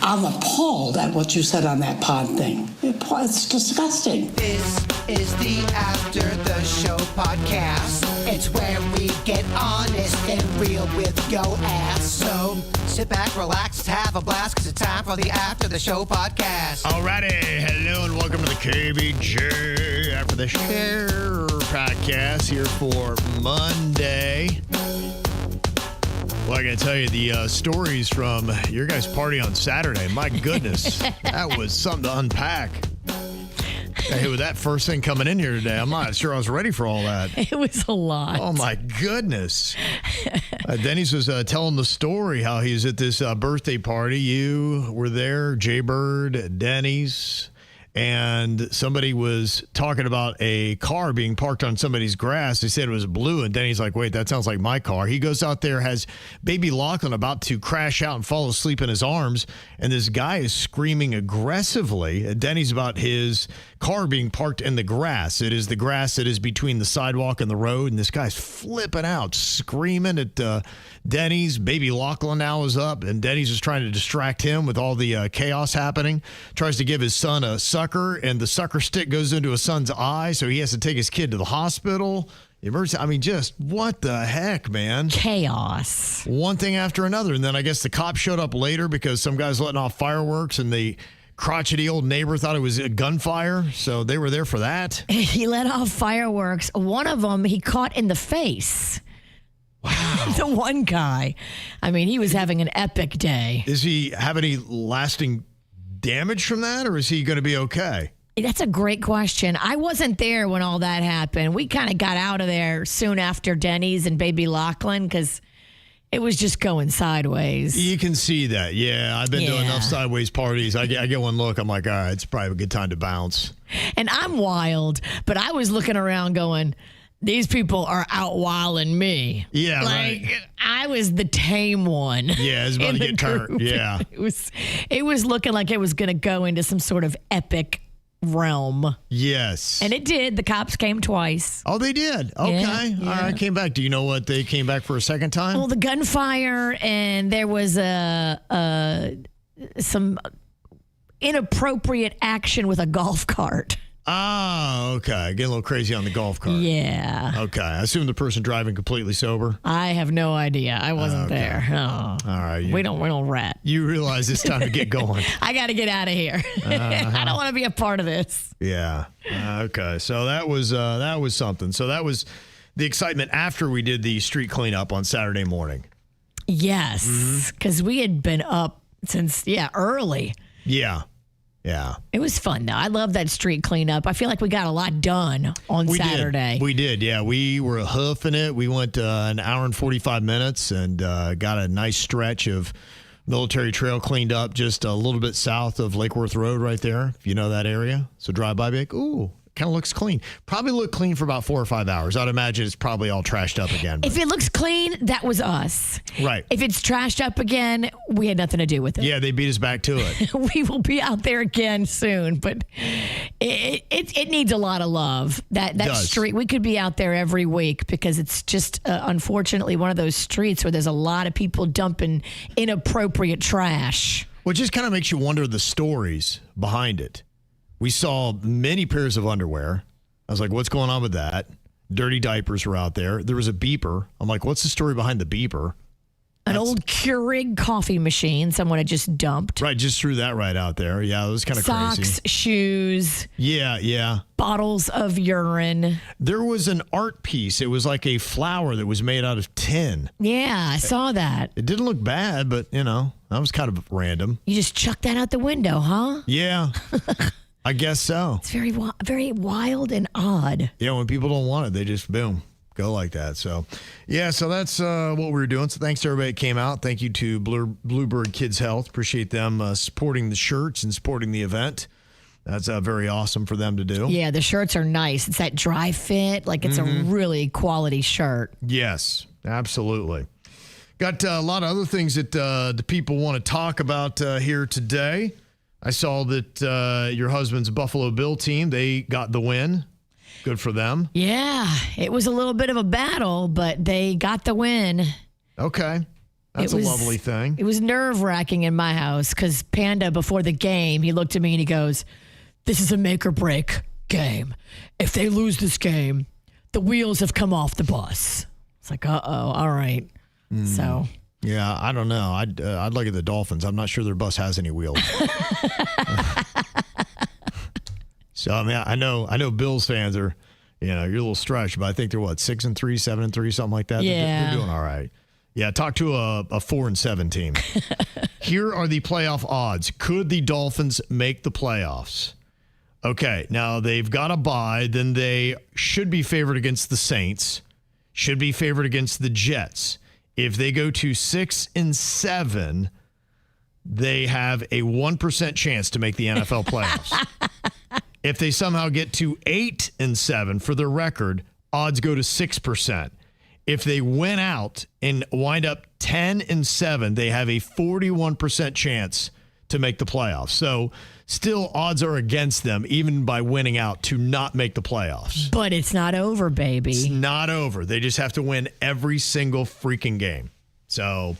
I'm appalled at what you said on that pod thing. It's disgusting. This is the After the Show podcast. It's where we get honest and real with your ass. So sit back, relax, have a blast, because it's time for the After the Show podcast. Alrighty, hello and welcome to the KVJ After the Show podcast here for Monday. Well, I got to tell you, the stories from your guys' party on Saturday, my goodness, that was something to unpack. Hey, with that first thing coming in here today, I'm not sure I was ready for all that. It was a lot. Oh, my goodness. Denny's was telling the story how he was at this birthday party. You were there, Jaybird, Denny's, and somebody was talking about a car being parked on somebody's grass. They said it was blue, and Denny's like, wait, that sounds like my car. He goes out there, has baby Lachlan about to crash out and fall asleep in his arms, and this guy is screaming aggressively at Denny's about his car being parked in the grass. It is the grass that is between the sidewalk and the road, and this guy's flipping out, screaming at Denny's. Baby Lachlan now is up, and Denny's is trying to distract him with all the chaos happening. Tries to give his son a sucker, and the sucker stick goes into his son's eye, so he has to take his kid to the hospital. Emergency. I mean, just what the heck, man? Chaos. One thing after another, and then I guess the cops showed up later because some guy's letting off fireworks, and the crotchety old neighbor thought it was a gunfire, so they were there for that. He let off fireworks. One of them he caught in the face. Wow. The one guy. I mean, he was having an epic day. Does he have any lasting damage from that, or is he going to be okay? That's a great question. I wasn't there when all that happened. We kind of got out of there soon after Denny's and baby Lachlan because it was just going sideways. You can see that. Yeah, I've been to enough sideways parties. I get one look. I'm like, all right, it's probably a good time to bounce. And I'm wild, but I was looking around going, these people are out wilding me. Yeah, like, right. I was the tame one. Yeah, it's about to get turned. Yeah. It was looking like it was going to go into some sort of epic realm. Yes. And it did. The cops came twice. Oh, they did? Okay. Yeah. All right, came back. Do you know what they came back for a second time? Well, the gunfire, and there was some inappropriate action with a golf cart. Oh, okay. Getting a little crazy on the golf cart. Yeah. Okay. I assume the person driving completely sober. I have no idea. I wasn't there. Oh. All right. We don't rat. You realize it's time to get going. I got to get out of here. I don't want to be a part of this. Yeah. Okay. So that was something. So that was the excitement after we did the street cleanup on Saturday morning. Yes. Because we had been up since, early. Yeah. Yeah. It was fun, though. I love that street cleanup. I feel like we got a lot done on Saturday. We did. Yeah. We were hoofing it. We went an hour and 45 minutes and got a nice stretch of military trail cleaned up just a little bit south of Lake Worth Road right there, if you know that area. So drive by, be like, ooh, kind of looks clean. Probably looked clean for about 4 or 5 hours. I'd imagine it's probably all trashed up again. If it looks clean, that was us. Right. If it's trashed up again, we had nothing to do with it. Yeah, they beat us back to it. We will be out there again soon, but it needs a lot of love. That street, we could be out there every week because it's just unfortunately one of those streets where there's a lot of people dumping inappropriate trash. Well, it just kind of makes you wonder the stories behind it. We saw many pairs of underwear. I was like, what's going on with that? Dirty diapers were out there. There was a beeper. I'm like, what's the story behind the beeper? An old Keurig coffee machine someone had just dumped. Right, just threw that right out there. Yeah, it was kind of crazy. Socks, shoes. Yeah. Bottles of urine. There was an art piece. It was like a flower that was made out of tin. Yeah, I saw that. It didn't look bad, but, that was kind of random. You just chucked that out the window, huh? Yeah. I guess so. It's very, very wild and odd. Yeah, when people don't want it, they just, boom, go like that. So, yeah, so that's what we were doing. So thanks to everybody that came out. Thank you to Bluebird Kids Health. Appreciate them supporting the shirts and supporting the event. That's very awesome for them to do. Yeah, the shirts are nice. It's that dry fit. Like, it's a really quality shirt. Yes, absolutely. Got a lot of other things that the people want to talk about here today. I saw that your husband's Buffalo Bill team, they got the win. Good for them. Yeah, it was a little bit of a battle, but they got the win. Okay. That's a lovely thing. It was nerve-wracking in my house because Panda, before the game, he looked at me and he goes, "This is a make or break game. If they lose this game, the wheels have come off the bus." It's like, all right. So. Yeah, I don't know. I'd look at the Dolphins. I'm not sure their bus has any wheels. So, I mean, I know Bills fans are, you're a little stretched, but I think they're 6-3, 7-3, something like that. Yeah. They're doing all right. Yeah, talk to a 4-7 team. Here are the playoff odds. Could the Dolphins make the playoffs? Okay, now they've got a bye. Then they should be favored against the Saints. Should be favored against the Jets. If they go to 6-7, they have a 1% chance to make the NFL playoffs. If they somehow get to 8-7 for their record, odds go to 6%. If they win out and wind up 10-7, they have a 41% chance to make the playoffs. So still odds are against them, even by winning out, to not make the playoffs. But it's not over, baby. It's not over. They just have to win every single freaking game. So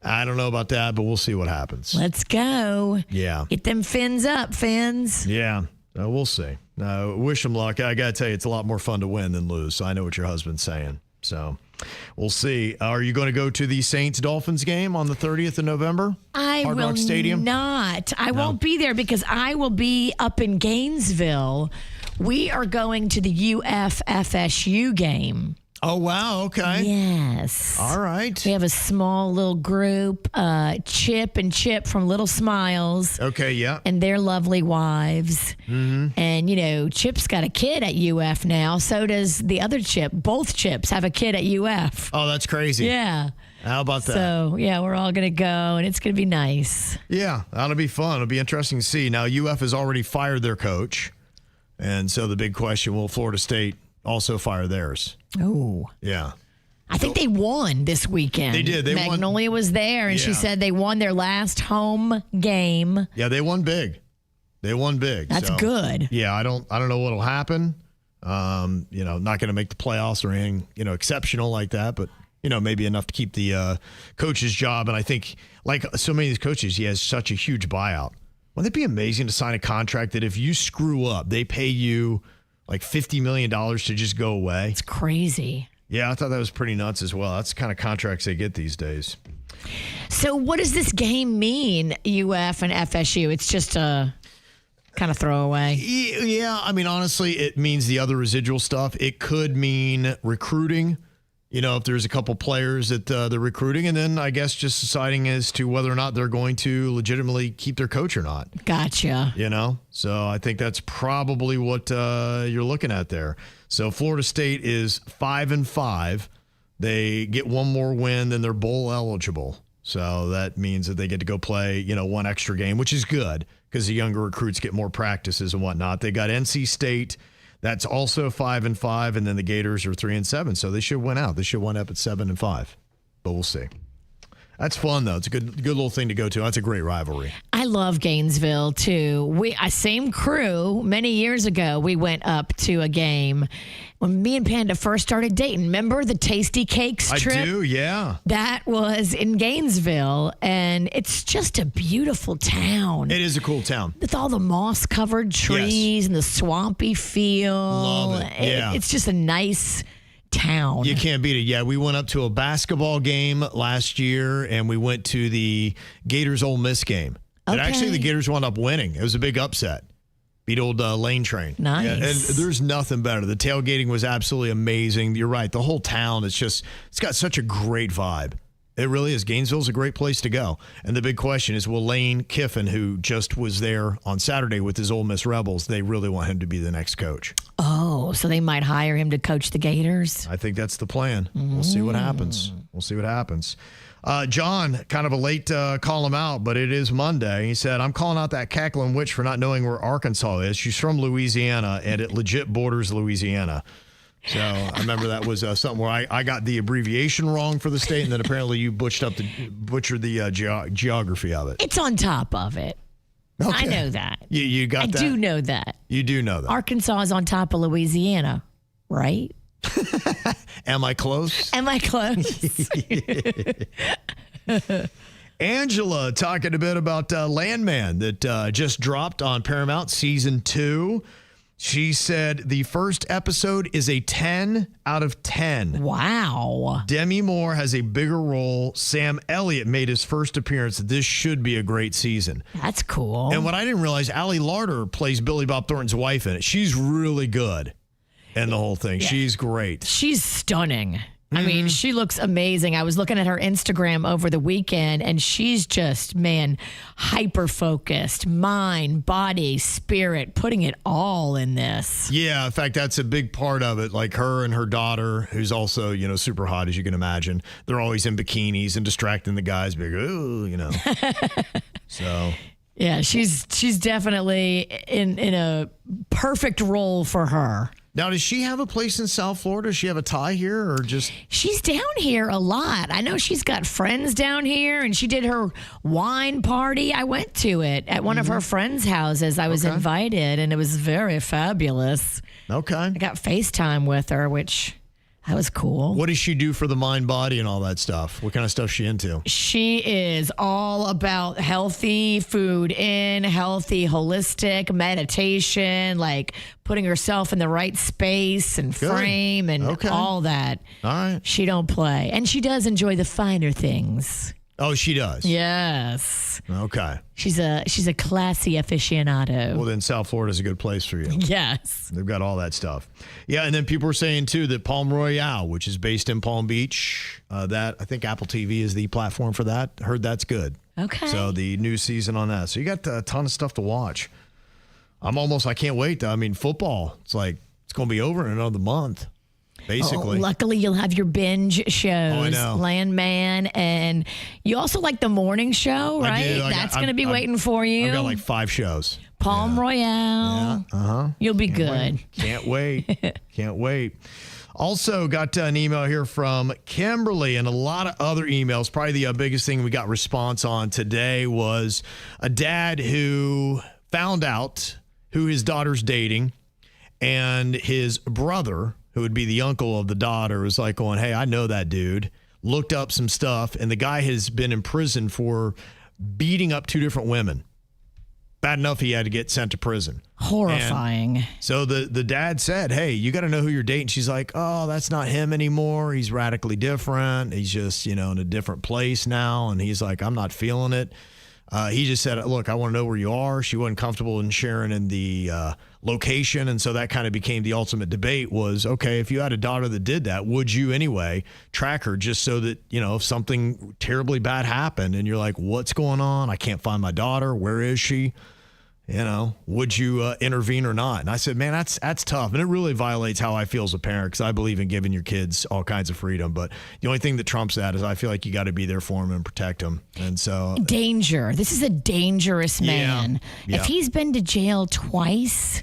I don't know about that, but we'll see what happens. Let's go. Yeah. Get them fins up, Fins. Yeah. We'll see. Wish them luck. I got to tell you, it's a lot more fun to win than lose. So I know what your husband's saying. So we'll see. Are you going to go to the Saints-Dolphins game on the 30th of November? Hard Rock Stadium? Not. I won't be there because I will be up in Gainesville. We are going to the UF-FSU game. Oh, wow. Okay. Yes. All right. We have a small little group, Chip and Chip from Little Smiles. Okay, yeah. And their lovely wives. Mm-hmm. And, Chip's got a kid at UF now. So does the other Chip. Both Chips have a kid at UF. Oh, that's crazy. Yeah. How about that? So, yeah, we're all going to go, and it's going to be nice. Yeah, that'll be fun. It'll be interesting to see. Now, UF has already fired their coach. And so the big question, will Florida State also fire theirs? Oh. Yeah. I think they won this weekend. They did. Magnolia was there, and she Yeah. said they won their last home game. Yeah, they won big. That's So, good. Yeah, I don't know what'll happen. Not going to make the playoffs or anything, exceptional like that, but maybe enough to keep the coach's job. And I think, like so many of these coaches, he has such a huge buyout. Wouldn't it be amazing to sign a contract that if you screw up, they pay you like $50 million to just go away? It's crazy. Yeah, I thought that was pretty nuts as well. That's the kind of contracts they get these days. So what does this game mean, UF and FSU? It's just a kind of throwaway. Yeah, I mean, honestly, it means the other residual stuff. It could mean recruiting, if there's a couple players that they're recruiting, and then I guess just deciding as to whether or not they're going to legitimately keep their coach or not. Gotcha. So I think that's probably what you're looking at there. So Florida State is 5-5. They get one more win, then they're bowl eligible. So that means that they get to go play, one extra game, which is good because the younger recruits get more practices and whatnot. They got NC State. That's also 5-5, and then the Gators are 3-7. So they should win out. They should wind up at 7-5, but we'll see. That's fun though. It's a good little thing to go to. That's a great rivalry. I love Gainesville too. Same crew. Many years ago, we went up to a game when me and Panda first started dating. Remember the Tasty Cakes trip? I do, yeah. That was in Gainesville, and it's just a beautiful town. It is a cool town. With all the moss-covered trees and the swampy feel. Love it. Yeah. It's just a nice town. You can't beat it. Yeah, we went up to a basketball game last year, and we went to the Gators Ole Miss game. And actually, the Gators wound up winning. It was a big upset. Beat old Lane Train. Nice. Yeah, and there's nothing better. The tailgating was absolutely amazing. You're right. The whole town, it's got such a great vibe. It really is. Gainesville's a great place to go. And the big question is, will Lane Kiffin, who just was there on Saturday with his Ole Miss Rebels, they really want him to be the next coach. Oh, so they might hire him to coach the Gators? I think that's the plan. We'll see what happens. John, kind of a late call him out, but it is Monday. He said, I'm calling out that cackling witch for not knowing where Arkansas is. She's from Louisiana, and it legit borders Louisiana. So I remember that was something where I got the abbreviation wrong for the state, and then apparently you butchered the geography of it. It's on top of it. Okay. I know that. You got that? I do know that. You do know that. Arkansas is on top of Louisiana, right? Am I close? Am I close? Angela talking a bit about Landman that just dropped on Paramount season 2. She said the first episode is a 10 out of 10. Wow. Demi Moore has a bigger role. Sam Elliott made his first appearance. This should be a great season. That's cool. And what I didn't realize, Allie Larder plays Billy Bob Thornton's wife in it. She's really good in the whole thing. Yeah. She's great. She's stunning. I mean, she looks amazing. I was looking at her Instagram over the weekend, and she's just, man, hyper-focused. Mind, body, spirit, putting it all in this. Yeah, in fact, that's a big part of it. Like her and her daughter, who's also, super hot, as you can imagine. They're always in bikinis and distracting the guys. Big, ooh, So... Yeah, she's definitely in a perfect role for her. Now, does she have a place in South Florida? Does she have a tie here or just... She's down here a lot. I know she's got friends down here, and she did her wine party. I went to it at one of her friends' houses. I was invited, and it was very fabulous. Okay. I got FaceTime with her, which... That was cool. What does she do for the mind, body, and all that stuff? What kind of stuff is she into? She is all about healthy food healthy, holistic meditation, like putting herself in the right space and frame and all that. All right. She don't play. And she does enjoy the finer things. Oh, she does? Yes. Okay. She's a classy aficionado. Well, then South Florida's a good place for you. Yes. They've got all that stuff. Yeah, and then people were saying, too, that Palm Royale, which is based in Palm Beach, that I think Apple TV is the platform for that. Heard that's good. Okay. So the new season on that. So you got a ton of stuff to watch. I can't wait, though. I mean, football, it's going to be over in another month. Basically. Luckily, you'll have your binge shows. Oh, I know. Landman, and you also like the morning show, right? I do. That's going to be waiting for you. I've got like 5 shows. Palm Royale. Yeah. Uh-huh. You'll be good. Can't wait. Can't wait. Also got an email here from Kimberly and a lot of other emails. Probably the biggest thing we got response on today was a dad who found out who his daughter's dating, and his brother, who would be the uncle of the daughter, was like going, hey, I know that dude. Looked up some stuff, and the guy has been in prison for beating up 2 different women. Bad enough he had to get sent to prison. Horrifying. And so the dad said, hey, you got to know who you're dating. She's like, oh, that's not him anymore. He's radically different. He's just, in a different place now. And he's like, I'm not feeling it. He just said, look, I want to know where you are. She wasn't comfortable in sharing in the location. And so that kind of became the ultimate debate was, okay, if you had a daughter that did that, would you anyway track her just so that, if something terribly bad happened and you're like, what's going on? I can't find my daughter. Where is she? Would you intervene or not? And I said, man, that's tough. And it really violates how I feel as a parent, because I believe in giving your kids all kinds of freedom. But the only thing that trumps that is I feel like you got to be there for them and protect them. And so danger. This is a dangerous man. Yeah. If he's been to jail twice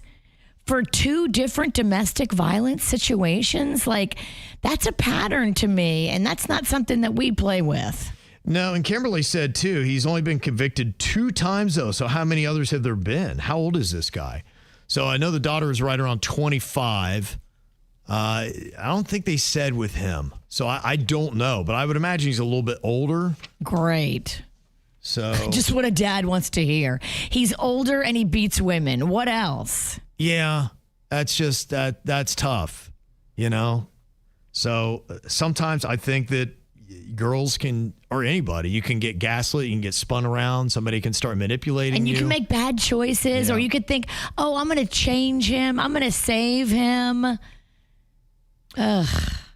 for 2 different domestic violence situations, that's a pattern to me. And that's not something that we play with. No, and Kimberly said, too, he's only been convicted 2 times, though. So how many others have there been? How old is this guy? So I know the daughter is right around 25. I don't think they said with him. So I don't know, but I would imagine he's a little bit older. Great. So just what a dad wants to hear. He's older and he beats women. What else? Yeah, that's just that's tough, So sometimes I think that girls can, or anybody, you can get gaslit, you can get spun around, somebody can start manipulating and you can make bad choices, or you could think, oh, I'm going to change him, I'm going to save him. Ugh.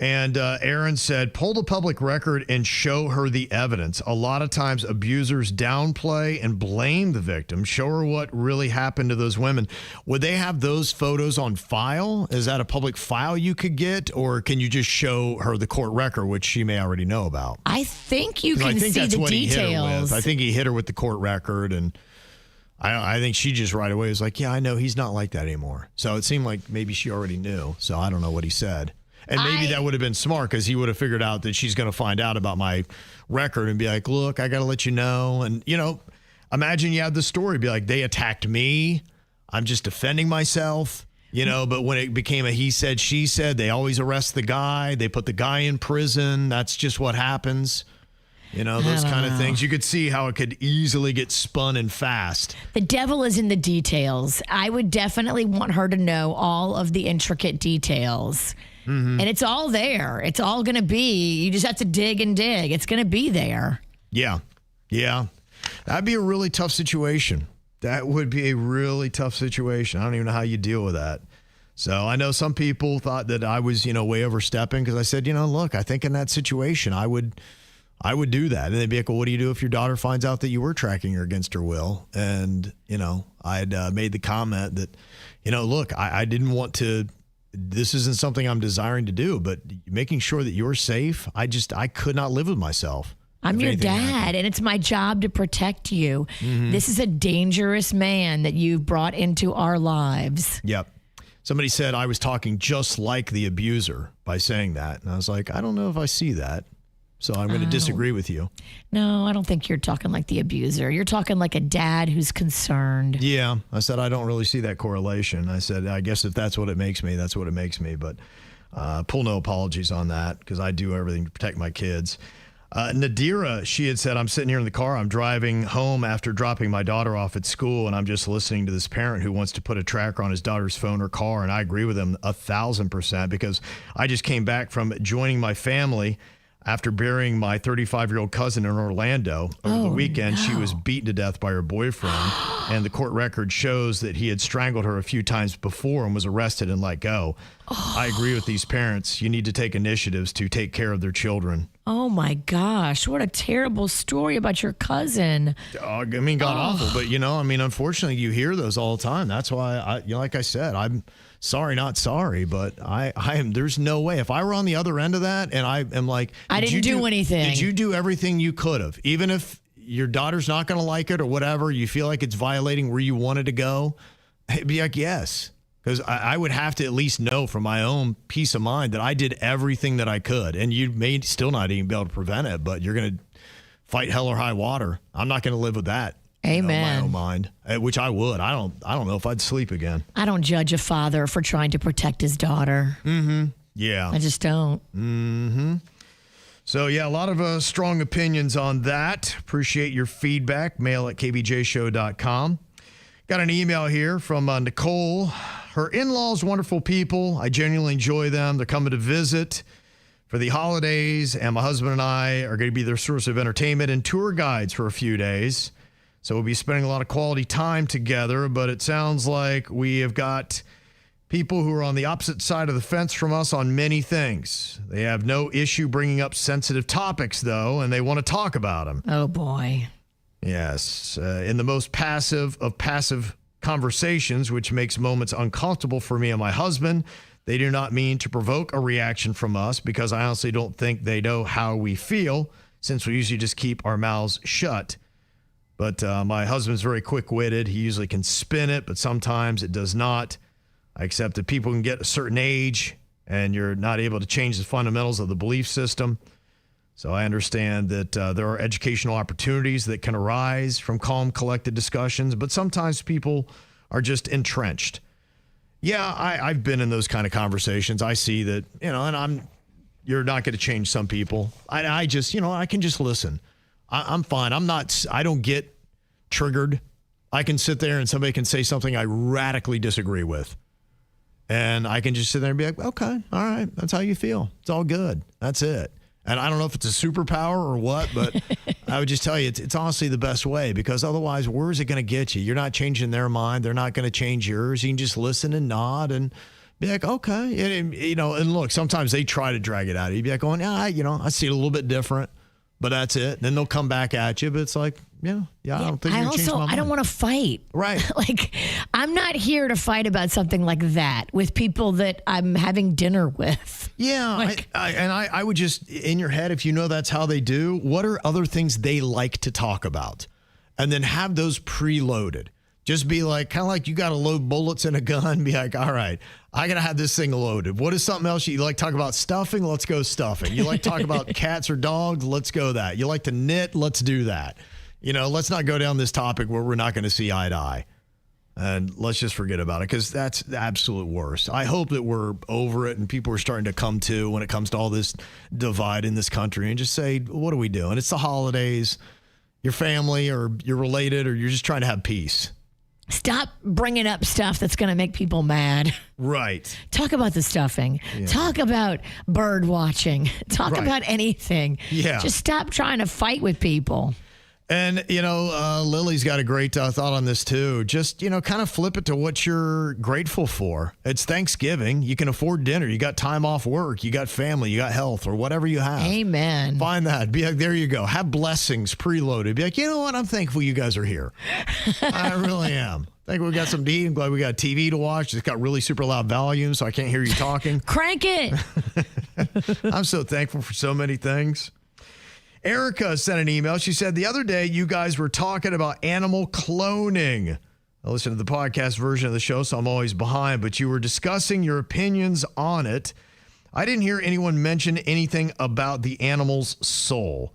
And Aaron said, pull the public record and show her the evidence. A lot of times abusers downplay and blame the victim. Show her what really happened to those women. Would they have those photos on file? Is that a public file you could get? Or can you just show her the court record, which she may already know about? I think you can see the details. I think he hit her with the court record, and I think she just right away was like, yeah, I know he's not like that anymore. So it seemed like maybe she already knew. So I don't know what he said. And maybe that would have been smart, because he would have figured out that she's going to find out about my record and be like, look, I got to let you know. And, imagine you had the story, be like, they attacked me. I'm just defending myself, but when it became a he said, she said, they always arrest the guy. They put the guy in prison. That's just what happens. You know, those kind of things. You could see how it could easily get spun and fast. The devil is in the details. I would definitely want her to know all of the intricate details. And it's all there. It's all going to be, you just have to dig and dig. It's going to be there. Yeah. Yeah. That'd be a really tough situation. That would be a really tough situation. I don't even know how you deal with that. So I know some people thought that I was, way overstepping because I said, look, I think in that situation, I would do that. And they'd be like, well, what do you do if your daughter finds out that you were tracking her against her will? And, I'd made the comment that, look, I didn't want to, this isn't something I'm desiring to do, but making sure that you're safe, I could not live with myself. I'm your dad, and it's my job to protect you. This is a dangerous man that you've brought into our lives. Yep. Somebody said I was talking just like the abuser by saying that. And I was like, I don't know if I see that. So I'm going to disagree with you. No, I don't think you're talking like the abuser. You're talking like a dad who's concerned. Yeah. I said, I don't really see that correlation. I said, I guess if that's what it makes me, that's what it makes me. But pull no apologies on that because I do everything to protect my kids. Nadira, she had said, I'm sitting here in the car. I'm driving home after dropping my daughter off at school, and I'm just listening to this parent who wants to put a tracker on his daughter's phone or car. And I agree with him 1,000% because I just came back from joining my family after burying my 35-year-old cousin in Orlando over the weekend. No. She was beaten to death by her boyfriend, and the court record shows that he had strangled her a few times before and was arrested and let go. I agree with these parents. You need to take initiatives to take care of their children. Oh, my gosh. What a terrible story about your cousin. God awful. But, unfortunately, you hear those all the time. That's why, like I said, I'm sorry, not sorry. But I am. There's no way. If I were on the other end of that and I am like, I didn't do anything. Did you do everything you could have? Even if your daughter's not going to like it or whatever, you feel like it's violating where you wanted to go, it'd be like, yes. Because I would have to at least know for my own peace of mind that I did everything that I could. And you may still not even be able to prevent it, but you're going to fight hell or high water. I'm not going to live with that. Amen. In my own mind, which I would. I don't know if I'd sleep again. I don't judge a father for trying to protect his daughter. Yeah. I just don't. So, yeah, a lot of strong opinions on that. Appreciate your feedback. Mail at kvjshow.com. Got an email here from Nicole. Her in-laws, wonderful people. I genuinely enjoy them. They're coming to visit for the holidays, and my husband and I are going to be their source of entertainment and tour guides for a few days. So we'll be spending a lot of quality time together, but it sounds like we have got people who are on the opposite side of the fence from us on many things. They have no issue bringing up sensitive topics, though, and they want to talk about them. Oh, boy. Yes. In the most passive of passive conversations, which makes moments uncomfortable for me and my husband. They do not mean to provoke a reaction from us because I honestly don't think they know how we feel since we usually just keep our mouths shut. But my husband's very quick-witted. He usually can spin it, but sometimes it does not. I accept that people can get a certain age and you're not able to change the fundamentals of the belief system. So I understand that there are educational opportunities that can arise from calm, collected discussions, but sometimes people are just entrenched. Yeah, I've been in those kind of conversations. I see that, and you're not going to change some people. I just, I can just listen. I'm fine. I don't get triggered. I can sit there and somebody can say something I radically disagree with. And I can just sit there and be like, okay, all right, that's how you feel. It's all good. That's it. And I don't know if it's a superpower or what, but I would just tell you, it's honestly the best way because otherwise, where is it going to get you? You're not changing their mind. They're not going to change yours. You can just listen and nod and be like, okay. And look, sometimes they try to drag it out. You'd be like going, I see it a little bit different, but that's it. And then they'll come back at you, but it's like, I don't think you're going to change my mind. I don't want to fight. Right. Like, I'm not here to fight about something like that with people that I'm having dinner with. Yeah. I would just, in your head, if you know that's how they do, what are other things they like to talk about? And then have those preloaded. Just be like, kind of like you got to load bullets in a gun. Be like, all right, I got to have this thing loaded. What is something else you like to talk about? Stuffing? Let's go stuffing. You like to talk about cats or dogs? Let's go that. You like to knit? Let's do that. Let's not go down this topic where we're not going to see eye to eye. And let's just forget about it because that's the absolute worst. I hope that we're over it and people are starting to come to when it comes to all this divide in this country and just say, what are we doing? It's the holidays, your family or you're related or you're just trying to have peace. Stop bringing up stuff that's going to make people mad. Right. Talk about the stuffing. Yeah. Talk about bird watching. Talk about anything. Yeah. Just stop trying to fight with people. And, Lily's got a great thought on this, too. Just, kind of flip it to what you're grateful for. It's Thanksgiving. You can afford dinner. You got time off work. You got family. You got health or whatever you have. Amen. Find that. Be like, there you go. Have blessings preloaded. Be like, you know what? I'm thankful you guys are here. I really am. Thankful we got some to eat. I'm glad we got TV to watch. It's got really super loud volume, so I can't hear you talking. Crank it. I'm so thankful for so many things. Erica sent an email. She said, the other day you guys were talking about animal cloning. I listened to the podcast version of the show, so I'm always behind, but you were discussing your opinions on it. I didn't hear anyone mention anything about the animal's soul.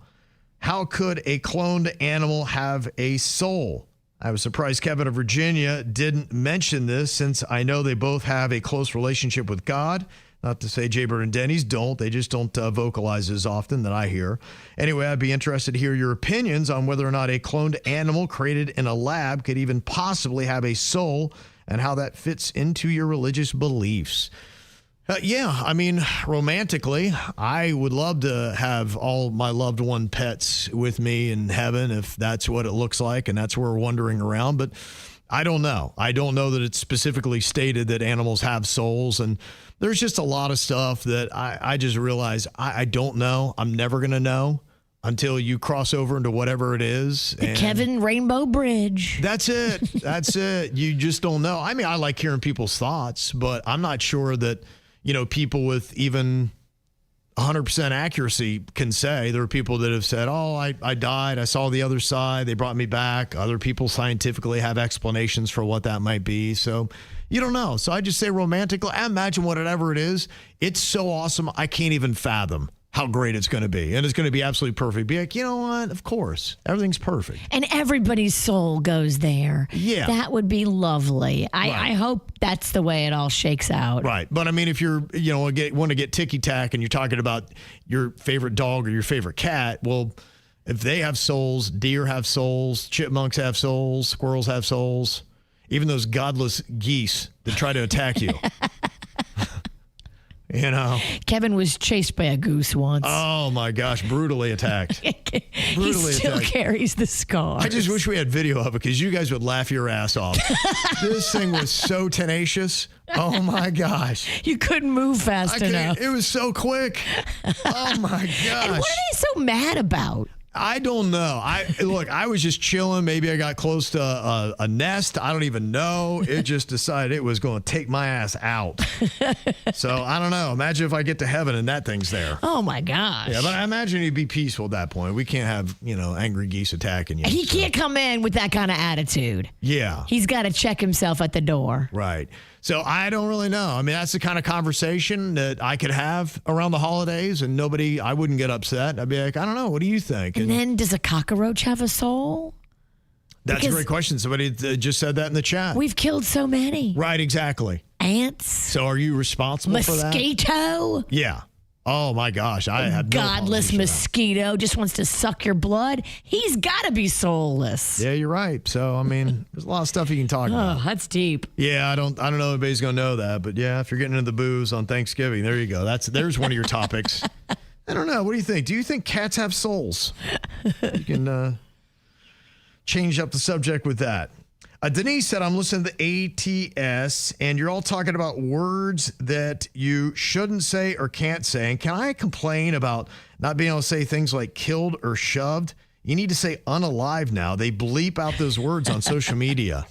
How could a cloned animal have a soul? I was surprised Kevin of Virginia didn't mention this since I know they both have a close relationship with God. Not to say Jaybird and Denny's don't. They just don't vocalize as often that I hear. Anyway, I'd be interested to hear your opinions on whether or not a cloned animal created in a lab could even possibly have a soul and how that fits into your religious beliefs. Romantically, I would love to have all my loved one pets with me in heaven if that's what it looks like and that's where we're wandering around. But I don't know. I don't know that it's specifically stated that animals have souls. And there's just a lot of stuff that I just realize I don't know. I'm never going to know until you cross over into whatever it is. The Kevin Rainbow Bridge. That's it. That's it. You just don't know. I mean, I like hearing people's thoughts, but I'm not sure that, people with even 100% accuracy can say. There are people that have said, I died. I saw the other side. They brought me back. Other people scientifically have explanations for what that might be. So you don't know. So I just say romantically, I imagine whatever it is, it's so awesome. I can't even fathom how great it's going to be. And it's going to be absolutely perfect. Be like, you know what? Of course. Everything's perfect. And everybody's soul goes there. Yeah. That would be lovely. I hope that's the way it all shakes out. Right. But I mean, if you're, want to get ticky-tack and you're talking about your favorite dog or your favorite cat, well, if they have souls, deer have souls, chipmunks have souls, squirrels have souls, even those godless geese that try to attack you. Kevin was chased by a goose once. Oh my gosh, brutally attacked. He still carries the scars. I just wish we had video of it because you guys would laugh your ass off. This thing was so tenacious. Oh my gosh. You couldn't move fast enough. It was so quick. Oh my gosh. And what are they so mad about? I don't know. I was just chilling. Maybe I got close to a nest. I don't even know. It just decided it was going to take my ass out. So I don't know. Imagine if I get to heaven and that thing's there. Oh my gosh. Yeah, but I imagine he'd be peaceful at that point. We can't have, angry geese attacking you. He can't come in with that kind of attitude. Yeah. He's got to check himself at the door. Right. So I don't really know. I mean, that's the kind of conversation that I could have around the holidays and I wouldn't get upset. I'd be like, I don't know. What do you think? And then does a cockroach have a soul? That's a great question. Somebody just said that in the chat. We've killed so many. Right, exactly. Ants. So are you responsible for that? Mosquito. Yeah. Oh my gosh, I have no godless mosquito just wants to suck your blood. He's got to be soulless. Yeah, you're right. So I mean, there's a lot of stuff you can talk about. Oh, that's deep. Yeah, I don't know if anybody's gonna know that, but yeah, if you're getting into the booze on Thanksgiving, there you go. There's one of your topics. I don't know. What do you think? Do you think cats have souls? You can change up the subject with that. Denise said, I'm listening to ATS, and you're all talking about words that you shouldn't say or can't say. And can I complain about not being able to say things like killed or shoved? You need to say unalive now. They bleep out those words on social media.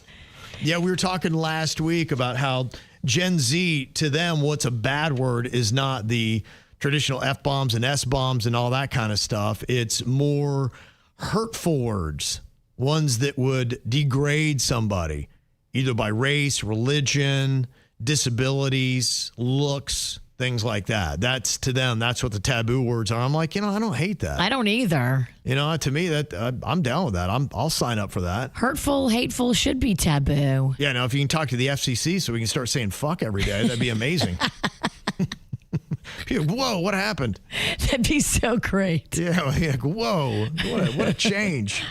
Yeah, we were talking last week about how Gen Z, to them, what's a bad word is not the traditional F-bombs and S-bombs and all that kind of stuff. It's more hurtful words. Ones that would degrade somebody, either by race, religion, disabilities, looks, things like that. That's to them. That's what the taboo words are. I'm like, I don't hate that. I don't either. To me, that I'm down with that. I'll sign up for that. Hurtful, hateful should be taboo. Yeah. Now, if you can talk to the FCC so we can start saying fuck every day, that'd be amazing. Whoa, what happened? That'd be so great. Yeah. Like, whoa, what a change.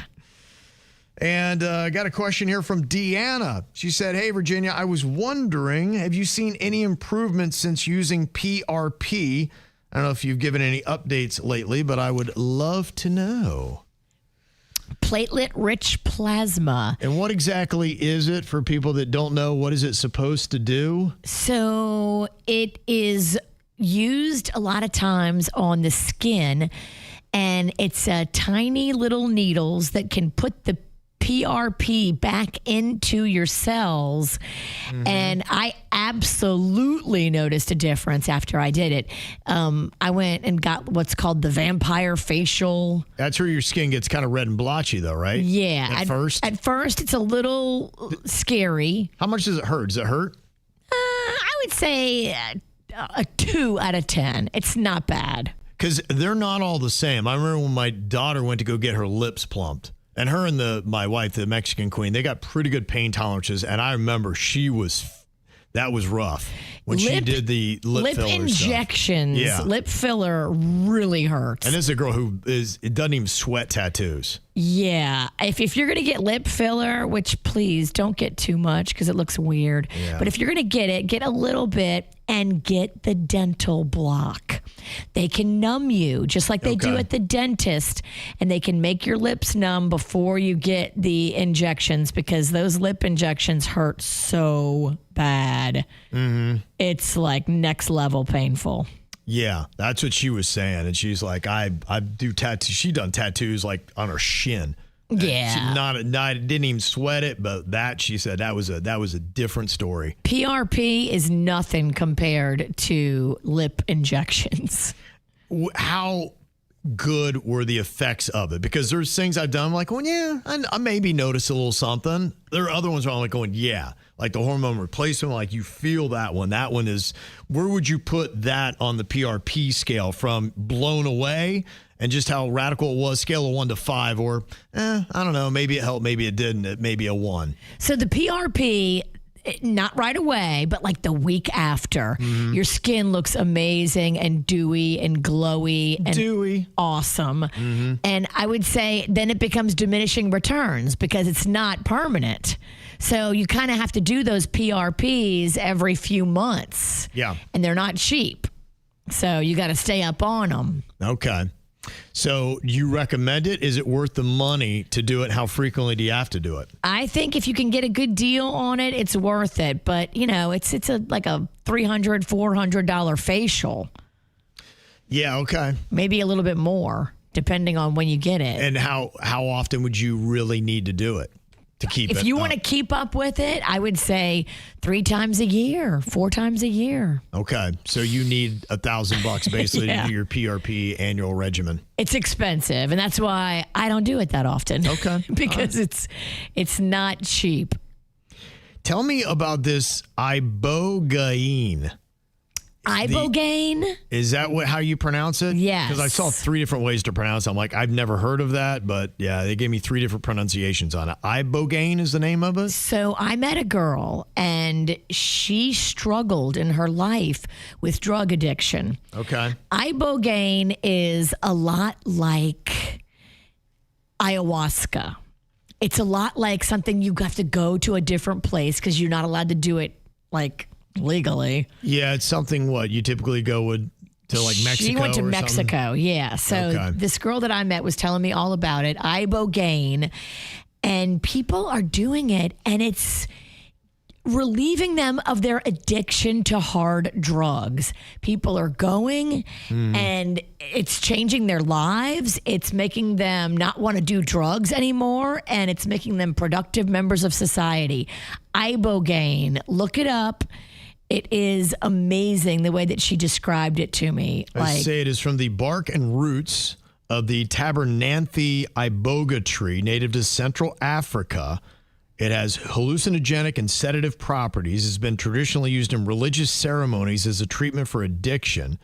And I got a question here from Deanna. She said, hey, Virginia, I was wondering, have you seen any improvements since using PRP? I don't know if you've given any updates lately, but I would love to know. Platelet-rich plasma. And what exactly is it for people that don't know? What is it supposed to do? So it is used a lot of times on the skin, and it's tiny little needles that can put the PRP back into your cells. And I absolutely noticed a difference after I did it. I went and got what's called the vampire facial. That's where your skin gets kind of red and blotchy, though, right? Yeah. At first? At first, it's a little scary. How much does it hurt? Does it hurt? I would say a 2 out of 10. It's not bad. Because they're not all the same. I remember when my daughter went to go get her lips plumped. And her and my wife, the Mexican queen, they got pretty good pain tolerances. And I remember that was rough when she did the lip filler injections. Stuff. Yeah. Lip filler really hurts. And this is a girl who doesn't even sweat tattoos. Yeah. If you're going to get lip filler, which please don't get too much because it looks weird. Yeah. But if you're going to get it, get a little bit and get the dental block. They can numb you just like they do at the dentist, and they can make your lips numb before you get the injections because those lip injections hurt so bad. Mm-hmm. It's like next level painful. Yeah, that's what she was saying. And she's like, I do tattoos. She done tattoos like on her shin. Yeah. She didn't even sweat it, but she said that was a different story. PRP is nothing compared to lip injections. How good were the effects of it? Because there's things I've done, I'm like, well, yeah, I maybe notice a little something. There are other ones where I'm like going, yeah, like the hormone replacement, like you feel that one. That one is, where would you put that on the PRP scale from blown away and just how radical it was, scale of 1 to 5, or I don't know, maybe it helped, maybe it didn't, it may be a 1. So the PRP, not right away, but like the week after, your skin looks amazing and dewy and glowy and awesome. Mm-hmm. And I would say then it becomes diminishing returns because it's not permanent. So you kind of have to do those PRPs every few months. Yeah. And they're not cheap. So you got to stay up on them. Okay. So you recommend it? Is it worth the money to do it? How frequently do you have to do it? I think if you can get a good deal on it, it's worth it. But, it's like a $300, $400 facial. Yeah, okay. Maybe a little bit more, depending on when you get it. And how often would you really need to do it to keep it? If you want to keep up with it, I would say 3 times a year, 4 times a year. Okay. So you need $1,000 basically to do your PRP annual regimen. It's expensive, and that's why I don't do it that often. Okay. Because it's not cheap. Tell me about this ibogaine. Ibogaine? Is that how you pronounce it? Yes. Because I saw 3 different ways to pronounce it. I'm like, I've never heard of that, but yeah, they gave me 3 different pronunciations on it. Ibogaine is the name of it? So I met a girl, and she struggled in her life with drug addiction. Okay. Ibogaine is a lot like ayahuasca. It's a lot like something you have to go to a different place because you're not allowed to do it like legally. Yeah, it's something you typically go to like Mexico. She went to Mexico, something? yeah. So this girl that I met was telling me all about it, ibogaine, and people are doing it, and it's relieving them of their addiction to hard drugs. People are going and it's changing their lives. It's making them not want to do drugs anymore, and it's making them productive members of society. Ibogaine, look it up. It is amazing the way that she described it to me. I say it is from the bark and roots of the Tabernanthe iboga tree, native to Central Africa. It has hallucinogenic and sedative properties. It's been traditionally used in religious ceremonies as a treatment for addiction.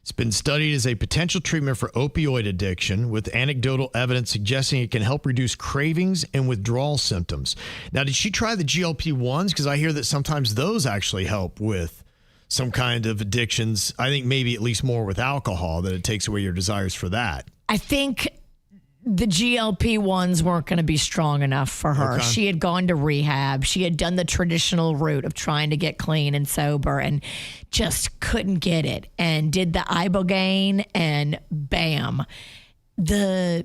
It's been studied as a potential treatment for opioid addiction, with anecdotal evidence suggesting it can help reduce cravings and withdrawal symptoms. Now, did she try the GLP-1s? Because I hear that sometimes those actually help with some kind of addictions. I think maybe at least more with alcohol, that it takes away your desires for that. I think the GLP-1s weren't going to be strong enough for her. Okay. She had gone to rehab. She had done the traditional route of trying to get clean and sober and just couldn't get it, and did the ibogaine, and bam. The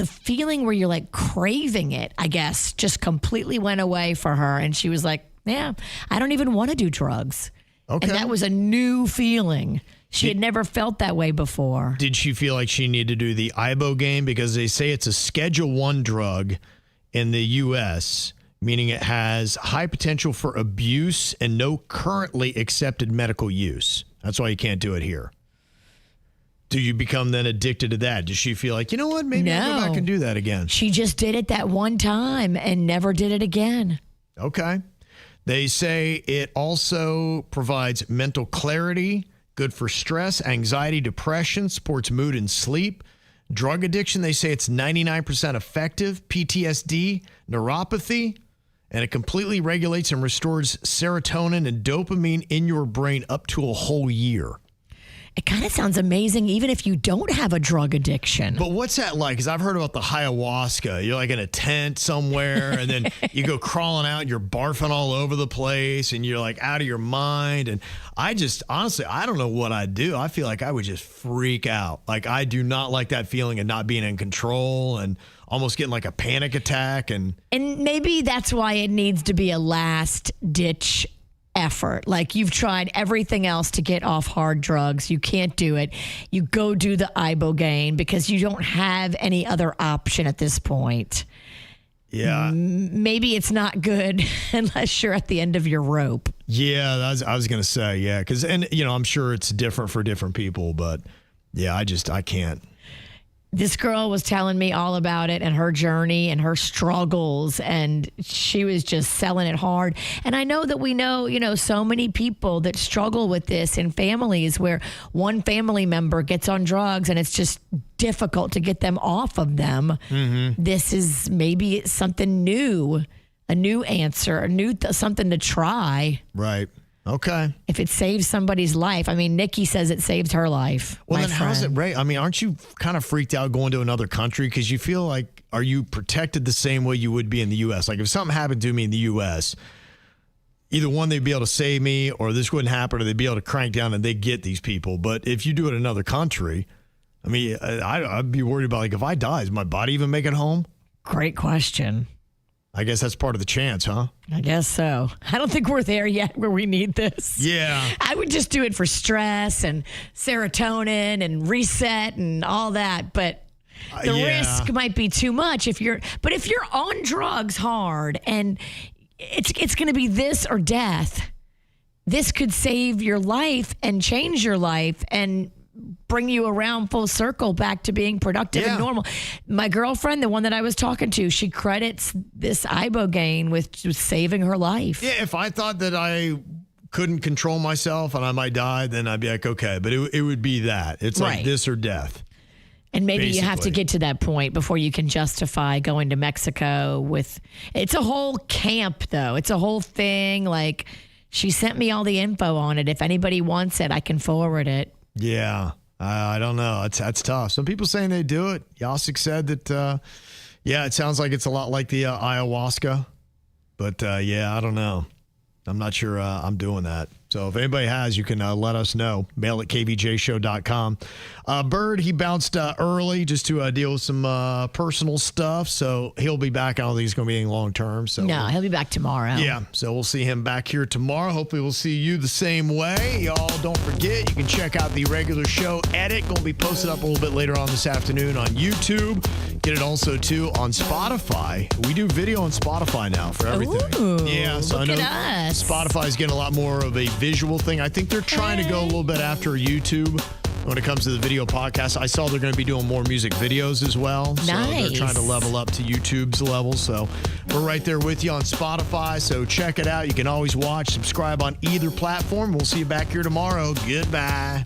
feeling where you're like craving it, I guess, just completely went away for her. And she was like, yeah, I don't even want to do drugs. Okay. And that was a new feeling. She had never felt that way before. Did she feel like she needed to do the ibogaine? Because they say it's a Schedule I drug in the U.S., meaning it has high potential for abuse and no currently accepted medical use. That's why you can't do it here. Do you become then addicted to that? Does she feel like, you know what, maybe I'll go back and do that again? She just did it that one time and never did it again. Okay. They say it also provides mental clarity, good for stress, anxiety, depression, supports mood and sleep. Drug addiction, they say it's 99% effective. PTSD, neuropathy, and it completely regulates and restores serotonin and dopamine in your brain up to a whole year. It kind of sounds amazing even if you don't have a drug addiction. But what's that like? Because I've heard about the ayahuasca. You're like in a tent somewhere, and then you go crawling out, and you're barfing all over the place, and you're like out of your mind. And I just, honestly, I don't know what I'd do. I feel like I would just freak out. Like, I do not like that feeling of not being in control and almost getting like a panic attack. And maybe that's why it needs to be a last ditch effort. Like, you've tried everything else to get off hard drugs. You can't do it. You go do the ibogaine because you don't have any other option at this point. Yeah. Maybe it's not good unless you're at the end of your rope. Yeah, I was going to say, yeah. Because, and, you know, I'm sure it's different for different people, but yeah, I can't. This girl was telling me all about it and her journey and her struggles, and she was just selling it hard. And I know that we know, so many people that struggle with this in families where one family member gets on drugs and it's just difficult to get them off of them. Mm-hmm. This is maybe something new, a new answer, something to try. Right. Okay. If it saves somebody's life. I mean, Nikki says it saved her life. Well, then how's it, Ray? I mean, aren't you kind of freaked out going to another country? Because you feel like, are you protected the same way you would be in the U.S.? Like, if something happened to me in the U.S., either one, they'd be able to save me, or this wouldn't happen, or they'd be able to crank down and they get these people. But if you do it in another country, I mean, I'd be worried about, like, if I die, does my body even make it home? Great question. I guess that's part of the chance, huh? I guess so. I don't think we're there yet where we need this. Yeah. I would just do it for stress and serotonin and reset and all that. But the risk might be too much if you're on drugs hard and it's going to be this or death. This could save your life and change your life and bring you around full circle back to being productive and normal. My girlfriend, the one that I was talking to, she credits this ibogaine with saving her life. Yeah, if I thought that I couldn't control myself and I might die, then I'd be like, okay. But it would be that. It's like this or death. And maybe you have to get to that point before you can justify going to Mexico with... It's a whole camp, though. It's a whole thing. Like, she sent me all the info on it. If anybody wants it, I can forward it. Yeah, I don't know. That's tough. Some people saying they do it. Yasik said that, it sounds like it's a lot like the ayahuasca. But, I don't know. I'm not sure I'm doing that. So if anybody has, you can let us know. Mail at kvjshow.com. Bird, he bounced early just to deal with some personal stuff. So he'll be back. I don't think he's going to be any long term. So no, he'll be back tomorrow. Yeah, so we'll see him back here tomorrow. Hopefully we'll see you the same way. Y'all don't forget, you can check out the regular show edit. Going to be posted up a little bit later on this afternoon on YouTube. Get it also, too, on Spotify. We do video on Spotify now for everything. Ooh, yeah, so look I know at us. Spotify's getting a lot more of a visual thing. I think they're trying to go a little bit after YouTube when it comes to the video podcast. I saw they're going to be doing more music videos as well. So they're trying to level up to YouTube's level. So we're right there with you on Spotify. So check it out. You can always watch, subscribe on either platform. We'll see you back here tomorrow. Goodbye.